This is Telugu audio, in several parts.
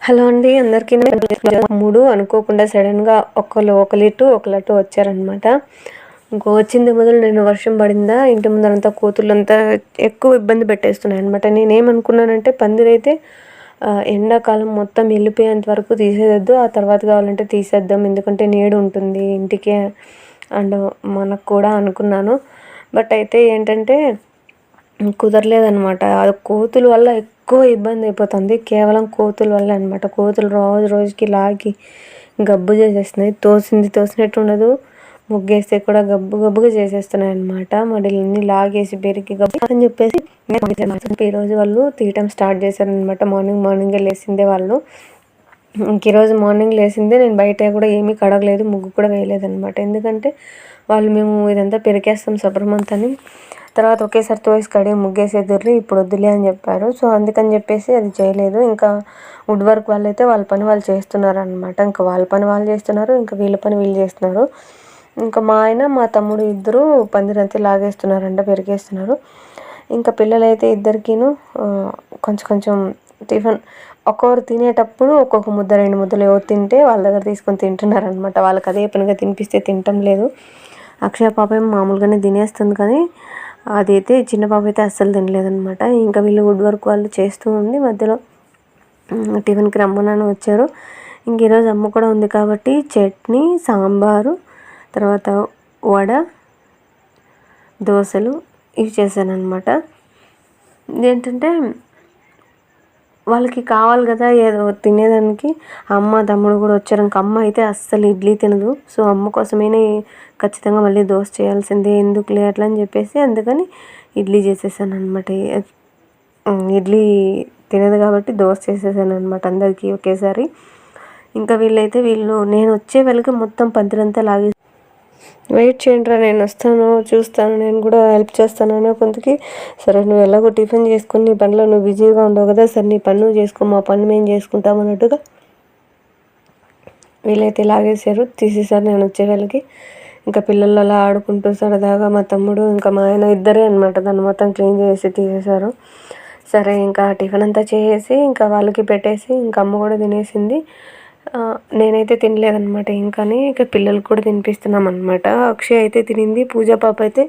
హలో అండి అందరికీ. 3 అనుకోకుండా సడన్గా ఒకళ్ళు వచ్చారనమాట. ఇంకో వచ్చింది మొదలు నేను వర్షం పడిందా ఇంటి ముందరంతా కోతులంతా ఎక్కువ ఇబ్బంది పెట్టేస్తున్నాయి అనమాట. నేనేమనుకున్నానంటే పందిరైతే ఎండాకాలం మొత్తం వెళ్ళిపోయేంత వరకు తీసేయద్దు, ఆ తర్వాత కావాలంటే తీసేద్దాం, ఎందుకంటే నీడ ఉంటుంది ఇంటికి అండ్ మనకు కూడా అనుకున్నాను. బట్ అయితే ఏంటంటే కుదరలేదనమాట. అది కోతుల వల్ల ఎక్కువ ఇబ్బంది అయిపోతుంది. కేవలం కోతుల వల్ల అనమాట. కోతులు రోజు రోజుకి లాగి గబ్బు చేసేస్తున్నాయి. తోసినట్టు ఉండదు, ముగ్గేస్తే కూడా గబ్బుగా చేసేస్తున్నాయి అనమాట. మడిలన్నీ లాగేసి పెరిగి గబ్బు అని చెప్పేసి ఈరోజు వాళ్ళు తీయటం స్టార్ట్ చేశారనమాట. మార్నింగే లేసిందే వాళ్ళు. ఈరోజు మార్నింగ్ లేసిందే నేను బయట కూడా ఏమీ కడగలేదు, ముగ్గు కూడా వేయలేదనమాట. ఎందుకంటే మేము ఇదంతా పెరికేస్తాం శుభ్రమంతని, తర్వాత ఒకేసారి తోసి కడిగి ముగ్గేసేద్దరు, ఇప్పుడు వద్దులే అని చెప్పారు. సో అందుకని చెప్పేసి అది చేయలేదు. ఇంకా వుడ్ వర్క్ వాళ్ళైతే వాళ్ళ పని వాళ్ళు చేస్తున్నారు అనమాట. ఇంకా వాళ్ళ పని వాళ్ళు చేస్తున్నారు, ఇంకా వీళ్ళ పని వీళ్ళు చేస్తున్నారు. ఇంకా మా ఆయన మా తమ్ముడు ఇద్దరు పందిరంతా లాగేస్తున్నారంట, పెరిగేస్తున్నారు. ఇంకా పిల్లలైతే ఇద్దరికిను కొంచెం టిఫిన్ ఒక్కొక్కరు తినేటప్పుడు ఒక్కొక్క ముద్ద 2 ముద్దలు ఎవరు తింటే వాళ్ళ దగ్గర తీసుకొని తింటున్నారనమాట. వాళ్ళకి అదే పనిగా తినిపిస్తే తినటం లేదు. అక్షయ పాప ఏమో మామూలుగానే తినేస్తుంది, కానీ అదైతే చిన్న పాప అయితే అస్సలు తినలేదనమాట. ఇంకా వీళ్ళు వుడ్ వర్క్ వాళ్ళు చేస్తూ ఉండి మధ్యలో టిఫిన్కి రమ్మనని వచ్చారు. ఇంక ఈరోజు అమ్మ కూడా ఉంది కాబట్టి చట్నీ, సాంబారు, తర్వాత వడ, దోశలు ఇవి చేశానమాట. ఏంటంటే వాళ్ళకి కావాలి కదా ఏదో తినేదానికి. అమ్మ తమ్ముడు కూడా వచ్చారు. ఇంక అమ్మ అయితే అస్సలు ఇడ్లీ తినదు. సో అమ్మ కోసమైనా ఖచ్చితంగా మళ్ళీ దోశ చేయాల్సిందే, ఎందుకులే అట్లా అని చెప్పేసి అందుకని ఇడ్లీ చేసేసాను అనమాట. ఇడ్లీ తినదు కాబట్టి దోశ చేసేసాను అనమాట అందరికీ ఒకేసారి. ఇంకా వీళ్ళు నేను వచ్చే వాళ్ళకి మొత్తం పందిరంతా లాగే వెయిట్ చేయండిరా, నేను వస్తాను, చూస్తాను, నేను కూడా హెల్ప్ చేస్తాను అనే కొంతకి, సరే నువ్వు ఎలాగో టిఫిన్ చేసుకుని నీ పనిలో నువ్వు బిజీగా ఉండవు కదా, సరే నీ పని నువ్వు చేసుకో, మా పని మేము చేసుకుంటాం అన్నట్టుగా వీళ్ళైతే లాగేశారు, తీసేసారు. నేను వచ్చే వాళ్ళకి ఇంకా పిల్లలు అలా ఆడుకుంటూ సరదాగా మా తమ్ముడు ఇంకా మా ఆయన ఇద్దరే అనమాట దాన్ని మొత్తం క్లీన్ చేసి తీసేశారు. సరే ఇంకా టిఫిన్ అంతా చేసేసి ఇంకా వాళ్ళకి పెట్టేసి ఇంకా అమ్మ కూడా తినేసింది. నేనైతే తినలేదనమాట. ఇంకాని ఇక పిల్లలకు కూడా తినిపిస్తున్నాం అనమాట. అక్షయ్ అయితే తినింది, పూజ పాప అయితే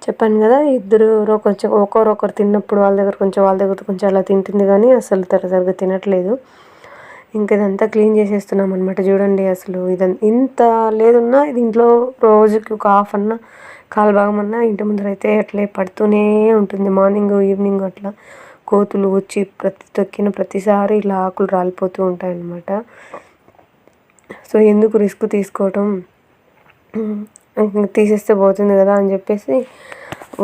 చెప్పాను కదా ఇద్దరు కొంచెం ఒకరు తిన్నప్పుడు వాళ్ళ దగ్గర కొంచెం అలా తింటుంది, కానీ అసలు సరిగ్గా తినట్లేదు. ఇంక ఇదంతా క్లీన్ చేసేస్తున్నాం అనమాట. చూడండి అసలు ఇంత లేదున్నా ఇది ఇంట్లో రోజుకి ఒక హాఫ్ అన్నా కాలు భాగం అన్నా ఇంటి ముందర అయితే అట్లే పడుతూనే ఉంటుంది. మార్నింగ్ ఈవినింగ్ అట్లా కోతులు వచ్చి తొక్కిన ప్రతిసారి ఇలా ఆకులు రాలిపోతూ ఉంటాయి అన్నమాట. సో ఎందుకు రిస్క్ తీసుకోవటం, తీసేస్తే పోతుంది కదా అని చెప్పేసి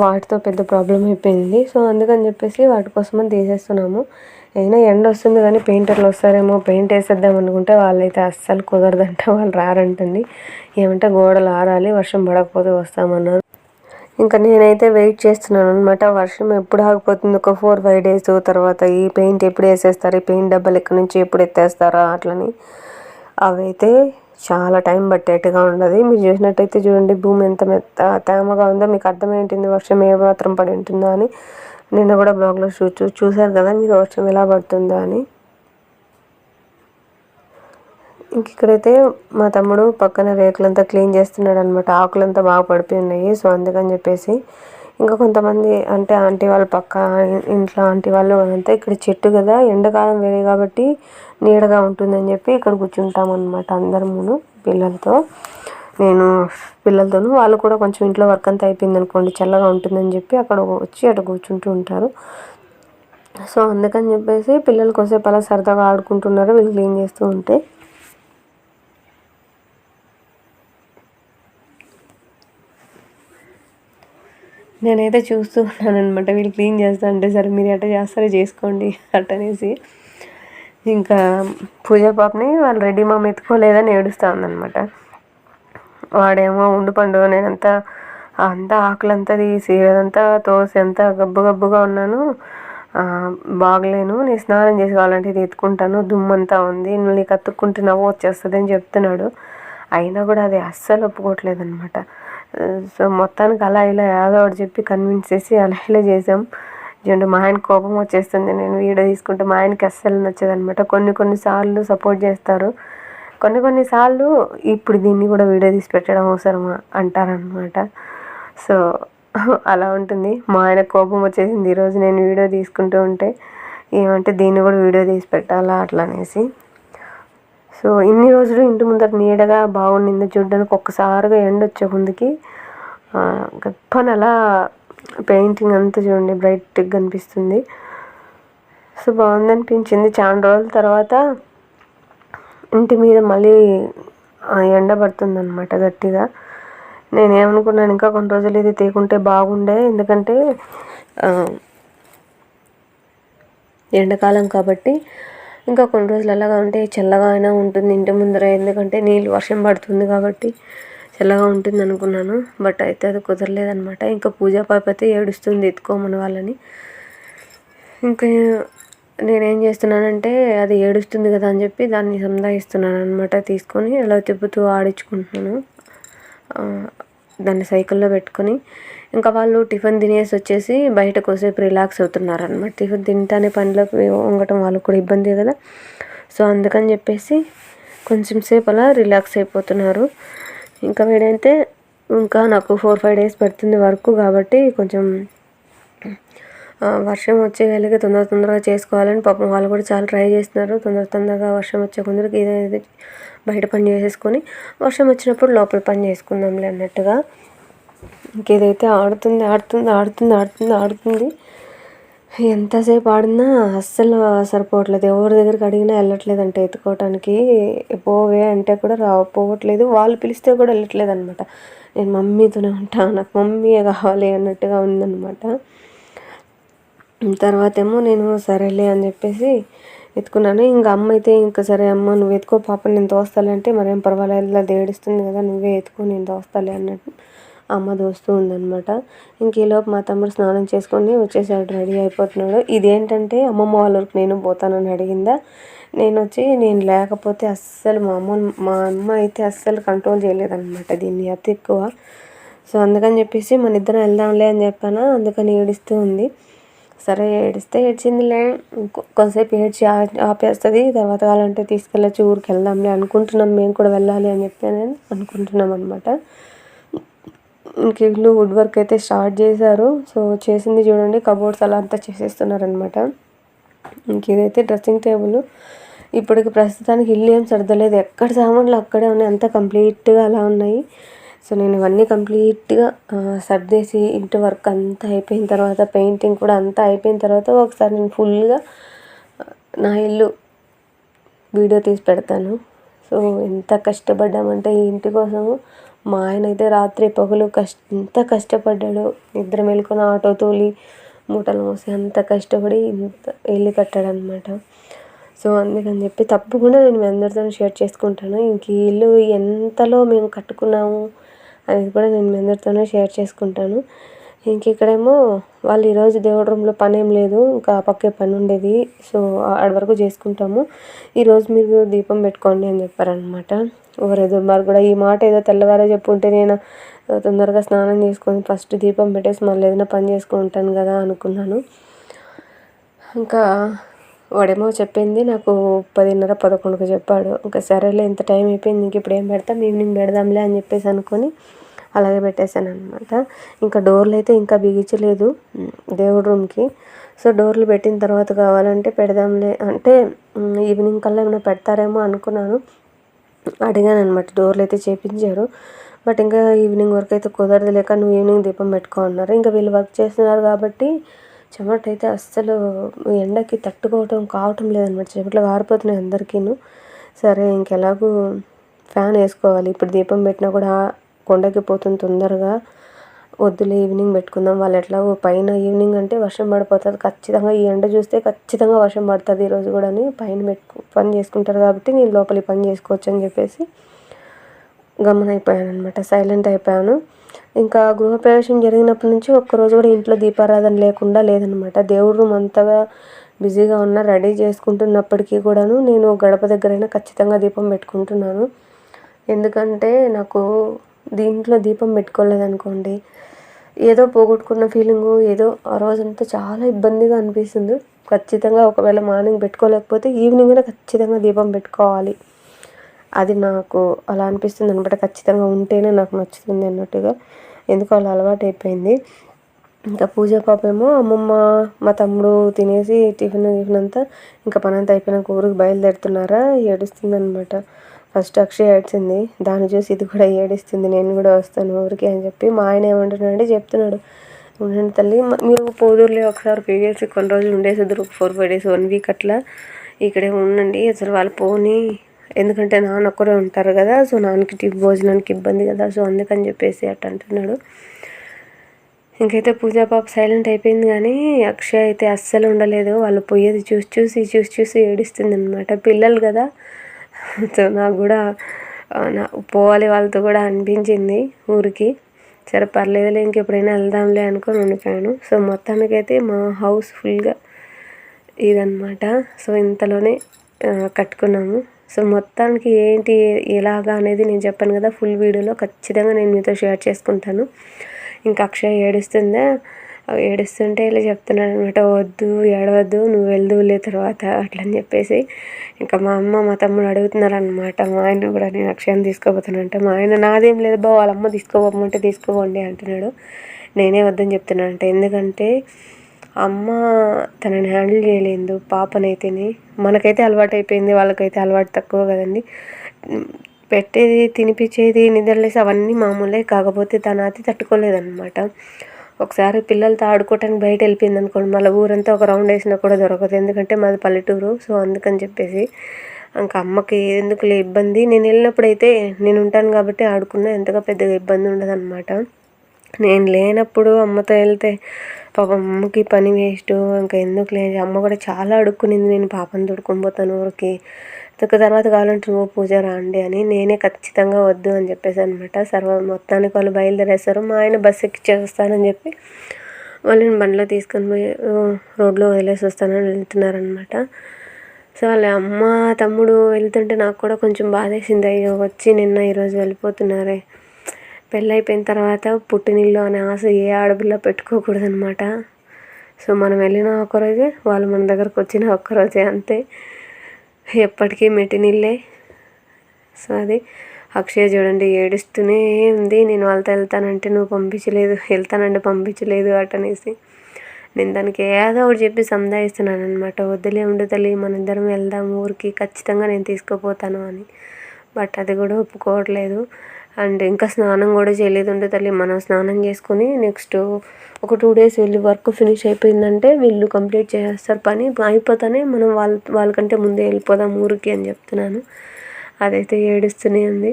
వాటితో పెద్ద ప్రాబ్లం అయిపోయింది. సో అందుకని చెప్పేసి వాటి కోసమని తీసేస్తున్నాము. అయినా ఎండ వస్తుంది కానీ పెయింటర్లు వస్తారేమో పెయింట్ వేసేద్దాం అనుకుంటే వాళ్ళైతే అస్సలు కుదరదంట, వాళ్ళు రారంటండి. ఏమంటే గోడలు ఆరాలి, వర్షం పడకపోతే వస్తామన్నారు. ఇంకా నేనైతే వెయిట్ చేస్తున్నాను అనమాట. వర్షం ఎప్పుడు ఆగిపోతుంది, ఒక 4-5 డేస్ తర్వాత ఈ పెయింట్ ఎప్పుడు వేసేస్తారు, ఈ పెయింట్ డబ్బాలు ఎక్కడి నుంచి ఎప్పుడు ఎత్తేస్తారా అట్లని. అవైతే చాలా టైం పట్టేట్టుగా ఉండదు. మీరు చూసినట్టయితే చూడండి భూమి ఎంత తేమగా ఉందో, మీకు అర్థమైంటుంది వర్షం ఏ మాత్రం పడి ఉంటుందో అని. నిన్న కూడా బ్లాగ్లో చూసారు కదా మీరు వర్షం ఎలా పడుతుందో అని. ఇంక ఇక్కడైతే మా తమ్ముడు పక్కన రేకులంతా క్లీన్ చేస్తున్నాడు అనమాట. ఆకులంతా బాగా పడిపోయి ఉన్నాయి. సో అందుకని చెప్పేసి ఇంకా కొంతమంది అంటే ఆంటీ వాళ్ళ పక్క ఇంట్లో ఆంటీ వాళ్ళు అంతా ఇక్కడ చెట్టు కదా, ఎండాకాలం వేరే కాబట్టి నీడగా ఉంటుందని చెప్పి ఇక్కడ కూర్చుంటాం అనమాట అందరమును పిల్లలతోనూ. వాళ్ళు కూడా కొంచెం ఇంట్లో వర్క్ అంతా అయిపోయింది అనుకోండి చల్లగా ఉంటుందని చెప్పి అక్కడ వచ్చి అటు కూర్చుంటూ ఉంటారు. సో అందుకని చెప్పేసి పిల్లలు కొద్దిసేపు అలా సరదాగా ఆడుకుంటున్నారు వీళ్ళు క్లీన్ చేస్తూ ఉంటే. నేనైతే చూస్తూ ఉన్నాను అనమాట వీళ్ళు క్లీన్ చేస్తా అంటే, సరే మీరు ఎట్లా చేస్తారో చేసుకోండి అట్టనేసి. ఇంకా పూజ పాపని వాళ్ళు రెడీ మామ ఎత్తుకోలేదని ఏడుస్తూ ఉందనమాట. వాడేమో ఉండు పండు, నేనంతా ఆకులంతా తీసి అదంతా తోసి అంతా గబ్బుగా ఉన్నాను, బాగలేను, నేను స్నానం చేసి కావాలంటే ఇది ఎత్తుకుంటాను, దుమ్మంతా ఉంది, నీకు అతుక్కుంటే నవ్వు వచ్చేస్తుంది అని చెప్తున్నాడు. అయినా కూడా అది అస్సలు ఒప్పుకోవట్లేదు అనమాట. సో మొత్తానికి అలా ఇలా ఏదో ఒకటి చెప్పి కన్విన్స్ చేసి అలా ఇలా చేసాం. చూడండి మా ఆయన కోపం వచ్చేస్తుంది నేను వీడియో తీసుకుంటే. మా ఆయనకి అస్సలు నచ్చదనమాట. కొన్నిసార్లు సపోర్ట్ చేస్తారు, కొన్నిసార్లు ఇప్పుడు దీన్ని కూడా వీడియో తీసి పెట్టడం అవసరమా అంటారనమాట. సో అలా ఉంటుంది. మా ఆయన కోపం వచ్చేసింది ఈరోజు నేను వీడియో తీసుకుంటూ ఉంటే. ఏమంటే దీన్ని కూడా వీడియో తీసి పెట్టాలా అట్లా అనేసి. సో ఇన్ని రోజులు ఇంటి ముందర నీడగా బాగుండింది చూడడానికి. ఒక్కసారిగా ఎండ వచ్చే ముందుకి గప్పని అలా పెయింటింగ్ అంతా చూడండి బ్రైట్గా కనిపిస్తుంది. సో బాగుంది అనిపించింది. చాలా రోజుల తర్వాత ఇంటి మీద మళ్ళీ ఎండ పడుతుందన్నమాట గట్టిగా. నేనేమనుకున్నాను ఇంకా కొన్ని రోజులు ఇది తీకుంటే బాగుండే, ఎందుకంటే ఎండాకాలం కాబట్టి ఇంకా కొన్ని రోజులు అలాగా ఉంటే చల్లగా అయినా ఉంటుంది ఇంటి ముందర. ఎందుకంటే నీళ్ళు వర్షం పడుతుంది కాబట్టి చల్లగా ఉంటుంది అనుకున్నాను. బట్ అయితే అది కుదరలేదనమాట. ఇంకా పూజా పాప అయితే ఏడుస్తుంది ఎత్తుకోమని వాళ్ళని. ఇంకా నేనేం చేస్తున్నానంటే అది ఏడుస్తుంది కదా అని చెప్పి దాన్ని సంధాయిస్తున్నాను అనమాట. తీసుకొని అలా తిప్పుతూ ఆడించుకుంటున్నాను దాన్ని సైకిల్లో పెట్టుకొని. ఇంకా వాళ్ళు టిఫిన్ తినేసి వచ్చేసి బయట కోసేపు రిలాక్స్ అవుతున్నారు అనమాట. టిఫిన్ తింటానే పనిలోకి వంగటం వాళ్ళకు కూడా ఇబ్బంది కదా. సో అందుకని చెప్పేసి కొంచెం సేపు అలా రిలాక్స్ అయిపోతున్నారు. ఇంకా వీడైతే ఇంకా నాకు 4-5 డేస్ పడుతుంది వర్క్ కాబట్టి కొంచెం వర్షం వచ్చే వేళకి తొందరగా చేసుకోవాలని పాపం వాళ్ళు కూడా చాలా ట్రై చేస్తున్నారు. తొందరగా వర్షం వచ్చే కొందరికి ఏదైతే బయట పని చేసేసుకొని వర్షం వచ్చినప్పుడు లోపల పని చేసుకుందాంలే అన్నట్టుగా. ఇంకేదైతే ఆడుతుంది. ఎంతసేపు ఆడినా అస్సలు సరిపోవట్లేదు. ఎవరి దగ్గరికి అడిగినా వెళ్ళట్లేదంట ఎత్తుకోవటానికి. పోవే అంటే కూడా పోవట్లేదు. వాళ్ళు పిలిస్తే కూడా వెళ్ళట్లేదు అనమాట. నేను మమ్మీతోనే ఉంటాను, నాకు మమ్మీయే కావాలి అన్నట్టుగా ఉందన్నమాట. తర్వాత ఏమో నేను సరేలే అని చెప్పేసి ఎత్తుకున్నాను. ఇంకా అమ్మ అయితే ఇంకా సరే అమ్మ నువ్వు ఎత్తుకో పాప నేను తోస్తాలే అంటే మరేం పర్వాలేదు అది ఏడుస్తుంది కదా నువ్వే ఎత్తుకో నేను తోస్తాలే అన్నట్టు అమ్మ దోస్తూ ఉందన్నమాట. ఇంక ఈలోపు మా తమ్ముడు స్నానం చేసుకొని వచ్చేసాడు, రెడీ అయిపోతున్నాడు. ఇదేంటంటే అమ్మమ్మ వాళ్ళ ఊరికి నేను పోతానని అడిగిందా. నేను లేకపోతే అస్సలు మా అమ్మ అయితే అస్సలు కంట్రోల్ చేయలేదన్నమాట దీన్ని, అతి ఎక్కువ. సో అందుకని చెప్పేసి మన ఇద్దరం వెళ్దాంలే అని చెప్పాను. అందుకని ఏడుస్తూ ఉంది. సరే ఏడిస్తే ఏడ్చిందిలే, కొంతసేపు ఏడ్చి ఆపేస్తుంది. తర్వాత కావాలంటే తీసుకెళ్ళచ్చు, ఊరికి వెళ్దాంలే అనుకుంటున్నాం, మేము కూడా వెళ్ళాలి అని చెప్పి నేను అనుకుంటున్నాం అనమాట. ఇంక ఇల్లు వుడ్ వర్క్ అయితే స్టార్ట్ చేశారు. సో చేసింది చూడండి, కబోర్డ్స్ అలా అంతా చేసేస్తున్నారనమాట. ఇంక ఇదైతే డ్రెస్సింగ్ టేబుల్. ఇప్పటికి ప్రస్తుతానికి ఇల్లు ఏం సర్దలేదు, ఎక్కడ సామాన్లు అక్కడే ఉన్నాయి, అంతా కంప్లీట్గా అలా ఉన్నాయి. సో నేను ఇవన్నీ కంప్లీట్గా సర్దేసి ఇంటి వర్క్ అంతా అయిపోయిన తర్వాత, పెయింటింగ్ కూడా అంతా అయిపోయిన తర్వాత ఒకసారి నేను ఫుల్గా నా ఇల్లు వీడియో తీసి పెడతాను. సో ఎంత కష్టపడ్డామంటే ఈ ఇంటి కోసము. మా ఆయన అయితే రాత్రి పగలు ఎంత కష్టపడ్డాడు. నిద్ర మేలుకొని ఆటో తోలి మూటలు మోసి అంత కష్టపడి ఇంత ఇల్లు కట్టాడనమాట. సో అందుకని చెప్పి తప్పకుండా నేను మీ అందరితో షేర్ చేసుకుంటాను. ఇంక ఈ ఇల్లు ఎంతలో మేము కట్టుకున్నాము అనేది కూడా నేను మీ అందరితోనే షేర్ చేసుకుంటాను. ఇంక ఇక్కడేమో వాళ్ళు ఈరోజు దేవుడి రూమ్లో పని ఏం లేదు, ఇంకా పక్కే పని ఉండేది. సో ఆడ వరకు చేసుకుంటాము. ఈరోజు మీరు దీపం పెట్టుకోండి అని చెప్పారనమాట. ఎవరు ఎదురుమారు కూడా ఈ మాట ఏదో తెల్లవారే చెప్పుంటే నేను తొందరగా స్నానం చేసుకొని ఫస్ట్ దీపం పెట్టేసి మళ్ళీ ఏదైనా పని చేసుకుంటాను కదా అనుకున్నాను. ఇంకా వాడేమో చెప్పింది నాకు 10:30-11కి చెప్పాడు. ఇంకా సరేలే ఇంత టైం అయిపోయింది, ఇంక ఇప్పుడు ఏం పెడతాం, ఈవినింగ్ పెడదాంలే అని చెప్పేసి అనుకొని అలాగే పెట్టేశాను అనమాట. ఇంకా డోర్లు అయితే ఇంకా బిగించలేదు దేవుడి రూమ్కి. సో డోర్లు పెట్టిన తర్వాత కావాలంటే పెడదాంలే అంటే ఈవినింగ్ కల్లా ఏమైనా పెడతారేమో అనుకున్నాను. అడిగాను అనమాట, డోర్లు అయితే చేయించారు. బట్ ఇంకా ఈవినింగ్ వరకు అయితే కుదరదు, లేక నువ్వు ఈవినింగ్ దీపం పెట్టుకో అన్నారు. ఇంకా వీళ్ళు వర్క్ చేస్తున్నారు కాబట్టి చెమట అయితే అస్సలు ఎండకి తట్టుకోవటం కావటం లేదనమాట. చెమటలు కారిపోతున్నాయి అందరికీను. సరే ఇంకెలాగూ ఫ్యాన్ వేసుకోవాలి, ఇప్పుడు దీపం పెట్టినా కూడా కొండకి పోతుంది తొందరగా, వద్దులే ఈవినింగ్ పెట్టుకుందాం. వాళ్ళు ఎట్లాగో పైన ఈవినింగ్ అంటే వర్షం పడిపోతుంది ఖచ్చితంగా, ఈ ఎండ చూస్తే ఖచ్చితంగా వర్షం పడుతుంది ఈరోజు కూడా అని పైన పని చేసుకుంటారు కాబట్టి నేను లోపలి పని చేసుకోవచ్చు అని చెప్పేసి గమనైపోయాను అనమాట, సైలెంట్ అయిపోయాను. ఇంకా గృహప్రవేశం జరిగినప్పటి నుంచి ఒక్కరోజు కూడా ఇంట్లో దీపారాధన లేకుండా లేదనమాట. దేవుడి రూమ్ అంతగా బిజీగా ఉన్నా రెడీ చేసుకుంటున్నప్పటికీ కూడాను నేను గడప దగ్గరైనా ఖచ్చితంగా దీపం పెట్టుకుంటున్నాను. ఎందుకంటే నాకు దీంట్లో దీపం పెట్టుకోలేదనుకోండి ఏదో పోగొట్టుకున్న ఫీలింగు, ఏదో ఆ రోజంతా చాలా ఇబ్బందిగా అనిపిస్తుంది. ఖచ్చితంగా ఒకవేళ మార్నింగ్ పెట్టుకోలేకపోతే ఈవినింగ్‌నే ఖచ్చితంగా దీపం పెట్టుకోవాలి. అది నాకు అలా అనిపిస్తుంది అనమాట. ఖచ్చితంగా ఉంటేనే నాకు నచ్చుతుంది అన్నట్టుగా. ఎందుకో అలా అలవాటైపోయింది. ఇంకా పూజ పాపేమో అమ్మమ్మ, మా తమ్ముడు తినేసి టిఫిన్ అంతా ఇంకా పనంతా అయిపోయినాక ఊరికి బయలుదేరుతున్నారా ఏడుస్తుందనమాట. ఫస్ట్ అక్షయ్ ఏడ్చింది. దాన్ని చూసి ఇది కూడా ఏడుస్తుంది. నేను కూడా వస్తాను ఊరికి అని చెప్పి. మా ఆయన ఏమంటున్నాడంటే చెప్తున్నాడు, ఉండండి తల్లి, మీరు పోదూరులే ఒకసారి పోయేసి కొన్ని రోజులు ఉండేసిద్దరు, 4-5 డేస్ 1 వీక్ అట్లా ఇక్కడే ఉండండి, అసలు వాళ్ళు పోని, ఎందుకంటే నాన్న ఒక్కరే ఉంటారు కదా, సో నాన్నకి భోజనానికి ఇబ్బంది కదా, సో అందుకని చెప్పేసి అట్ట అంటున్నాడు. ఇంకైతే పూజా పాప సైలెంట్ అయిపోయింది. కానీ అక్షయ్ అయితే అస్సలు ఉండలేదు. వాళ్ళు పోయేది చూసి ఏడుస్తుంది అనమాట. పిల్లలు కదా, సో నాకు కూడా పోవాలి వాళ్ళతో కూడా అనిపించింది ఊరికి. సరే పర్లేదులే, ఇంకెప్పుడైనా వెళ్దాంలే అనుకొని ఉండిపోయాను. సో మొత్తానికైతే మా హౌస్ ఫుల్గా ఇదన్నమాట. సో ఇంతలోనే కట్టుకున్నాము. సో మొత్తానికి ఏంటి ఎలాగా అనేది నేను చెప్పాను కదా, ఫుల్ వీడియోలో ఖచ్చితంగా నేను మీతో షేర్ చేసుకుంటాను. ఇంకా అక్షయ్ ఏడుస్తుంటే ఇలా చెప్తున్నాడు అనమాట, వద్దు ఏడవద్దు, నువ్వు వెళ్దువులే తర్వాత అట్లా అని చెప్పేసి. ఇంకా మా అమ్మ మా తమ్ముడు అడుగుతున్నారనమాట, మా ఆయన కూడా నేను అక్షయాన్ని తీసుకోబోతానంటే, మా ఆయన నాదేం లేదు బా, వాళ్ళ అమ్మ తీసుకోబోమంటే తీసుకోబోండి అంటున్నాడు. నేనే వద్దని చెప్తున్నానంట. ఎందుకంటే అమ్మ తనని హ్యాండిల్ చేయలేదు పాపనైతేనే. మనకైతే అలవాటు అయిపోయింది, వాళ్ళకైతే అలవాటు తక్కువ కదండి. పెట్టేది, తినిపించేది, నిద్రలేసి అవన్నీ మామూలే. కాకపోతే తన అతి తట్టుకోలేదన్నమాట. ఒకసారి పిల్లలతో ఆడుకోవటానికి బయట వెళ్ళిపోయింది అనుకోండి, మళ్ళీ ఊరంతా ఒక రౌండ్ వేసినా కూడా దొరకదు. ఎందుకంటే మాది పల్లెటూరు. సో అందుకని చెప్పేసి ఇంకా అమ్మకి ఎందుకులే ఇబ్బంది, నేను వెళ్ళినప్పుడైతే నేను ఉంటాను కాబట్టి ఆడుకున్నా, ఎంతగా పెద్దగా ఇబ్బంది ఉండదన్నమాట. నేను లేనప్పుడు అమ్మతో వెళ్తే పాపం అమ్మకి పని వేస్ట్. ఇంకా ఎందుకు లేదు, అమ్మ కూడా చాలా అడుక్కునింది, నేను పాపను తోడుకొని పోతాను ఊరికి, తర్వాత కావాలంటే నువ్వు పూజ రాండి అని. నేనే ఖచ్చితంగా వద్దు అని చెప్పేసి అనమాట. మొత్తానికి వాళ్ళు బయలుదేరేస్తారు. మా ఆయన బస్సు ఎక్కిచ్చేస్తానని చెప్పి వాళ్ళని బండిలో తీసుకొని పోయి రోడ్లో వదిలేసి వస్తానని వెళ్తున్నారనమాట. సో వాళ్ళ అమ్మ తమ్ముడు వెళ్తుంటే నాకు కూడా కొంచెం బాధేసింది. అయ్యో వచ్చి నిన్న ఈరోజు వెళ్ళిపోతున్నారే. పెళ్ళైపోయిన తర్వాత పుట్టినిల్లు అనే ఆశ ఏ ఆడపిల్ల పెట్టుకోకూడదనమాట. సో మనం వెళ్ళిన ఒక్కరోజే, వాళ్ళు మన దగ్గరకు వచ్చిన ఒక్కరోజే, అంతే. ఎప్పటికీ మెట్టినిల్లే. సో అది అక్షయ్ చూడండి ఏడుస్తూనే ఉంది. నేను వాళ్ళతో వెళ్తానంటే నువ్వు పంపించలేదు అటనేసి. నేను దానికి ఏదో ఒకటి చెప్పి సంధాయిస్తున్నాను అనమాట. వద్దులే ఉండు తల్లి, మన ఇద్దరం వెళ్దాం ఊరికి, ఖచ్చితంగా నేను తీసుకుపోతాను అని. బట్ అది కూడా ఒప్పుకోవట్లేదు. అండ్ ఇంకా స్నానం కూడా చేయలేదు. ఉండు తల్లి, మనం స్నానం చేసుకొని నెక్స్ట్ ఒక 2 డేస్ వెళ్ళి వర్క్ ఫినిష్ అయిపోయిందంటే వీళ్ళు కంప్లీట్ చేసేస్తారు పని, అయిపోతానే మనం వాళ్ళకంటే ముందే వెళ్ళిపోదాం ఊరికి అని చెప్తున్నాను. అదైతే ఏడుస్తూనే ఉంది.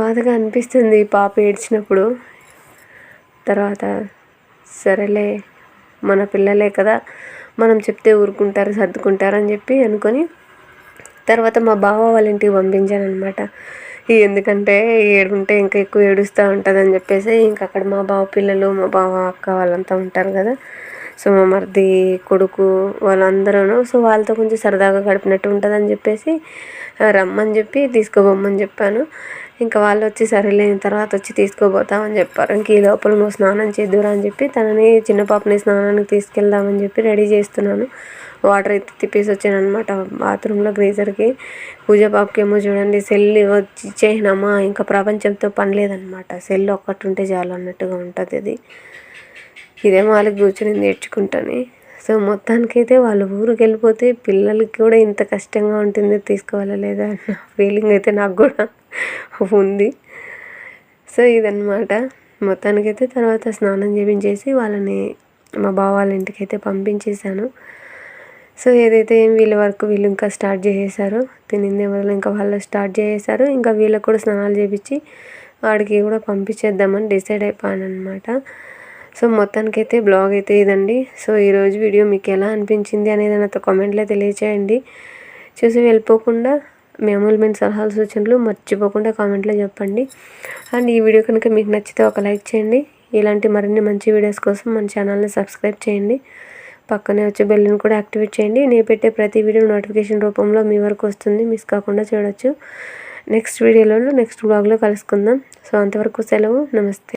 బాధగా అనిపిస్తుంది పాప ఏడ్చినప్పుడు. తర్వాత సరేలే, మన పిల్లలే కదా, మనం చెప్తే ఊరుకుంటారు, సర్దుకుంటారు అని చెప్పి అనుకొని తర్వాత మా బావ వాళ్ళ ఇంటికి పంపించాను అనమాట. ఎందుకంటే ఏడుంటే ఇంకా ఎక్కువ ఏడుస్తూ ఉంటుంది అని చెప్పేసి, ఇంకా అక్కడ మా బావ పిల్లలు, మా బావ అక్క వాళ్ళంతా ఉంటారు కదా, సో మా మరిది కొడుకు వాళ్ళందరూ, సో వాళ్ళతో కొంచెం సరదాగా గడిపినట్టు ఉంటుందని చెప్పేసి రమ్మని చెప్పి తీసుకోబోమని చెప్పాను. ఇంకా వాళ్ళు వచ్చి సరేలే తర్వాత వచ్చి తీసుకోబోతామని చెప్పారు. ఇంక ఈ లోపల నువ్వు స్నానం చేద్దురా అని చెప్పి తనని, చిన్న పాపని స్నానానికి తీసుకెళ్దామని చెప్పి రెడీ చేస్తున్నాను. వాటర్ అయితే తిప్పేసి వచ్చాను అనమాట బాత్రూంలో గ్రీజర్కి. పూజ పాపకి ఏమో చూడండి సెల్ వచ్చి ఇచ్చేసినామా, ఇంకా ప్రపంచంతో పని లేదనమాట, సెల్ ఒక్కటి ఉంటే చాలు అన్నట్టుగా ఉంటుంది అది. ఇదేమో వాళ్ళకి కూర్చొని నేర్చుకుంటాను. సో మొత్తానికైతే వాళ్ళు ఊరికి వెళ్ళిపోతే పిల్లలకి కూడా ఇంత కష్టంగా ఉంటుంది తీసుకోవాలా లేదా అన్న ఫీలింగ్ అయితే నాకు కూడా ఉంది. సో ఇదన్నమాట. మొత్తానికైతే తర్వాత స్నానం చేయించేసి వాళ్ళని మా బావ వాళ్ళ ఇంటికైతే పంపించేశాను. సో ఏదైతే వీళ్ళ వరకు వీళ్ళు ఇంకా స్టార్ట్ చేసేసారు, తినిందే మొదలు ఇంకా వాళ్ళు స్టార్ట్ చేసేసారు. ఇంకా వీళ్ళకి కూడా స్నానాలు చేయించి వాడికి కూడా పంపించేద్దామని డిసైడ్ అయిపోయాను అనమాట. సో మొత్తానికైతే బ్లాగ్ అయితే ఇదండి. సో ఈరోజు వీడియో మీకు ఎలా అనిపించింది అనేది నాతో కామెంట్లో తెలియచేయండి. చూసి వెళ్ళిపోకుండా మీ అమూల్యమైన సలహాలు సూచనలు మర్చిపోకుండా కామెంట్లో చెప్పండి. అండ్ ఈ వీడియో కనుక మీకు నచ్చితే ఒక లైక్ చేయండి. ఇలాంటి మరిన్ని మంచి వీడియోస్ కోసం మన ఛానల్ని సబ్స్క్రైబ్ చేయండి. పక్కనే వచ్చే బెల్ని కూడా యాక్టివేట్ చేయండి. నేను పెట్టే ప్రతి వీడియో నోటిఫికేషన్ రూపంలో మీ వరకు వస్తుంది, మిస్ కాకుండా చూడొచ్చు. నెక్స్ట్ వీడియోలో నెక్స్ట్ బ్లాగ్లో కలుసుకుందాం. సో అంతవరకు సెలవు, నమస్తే.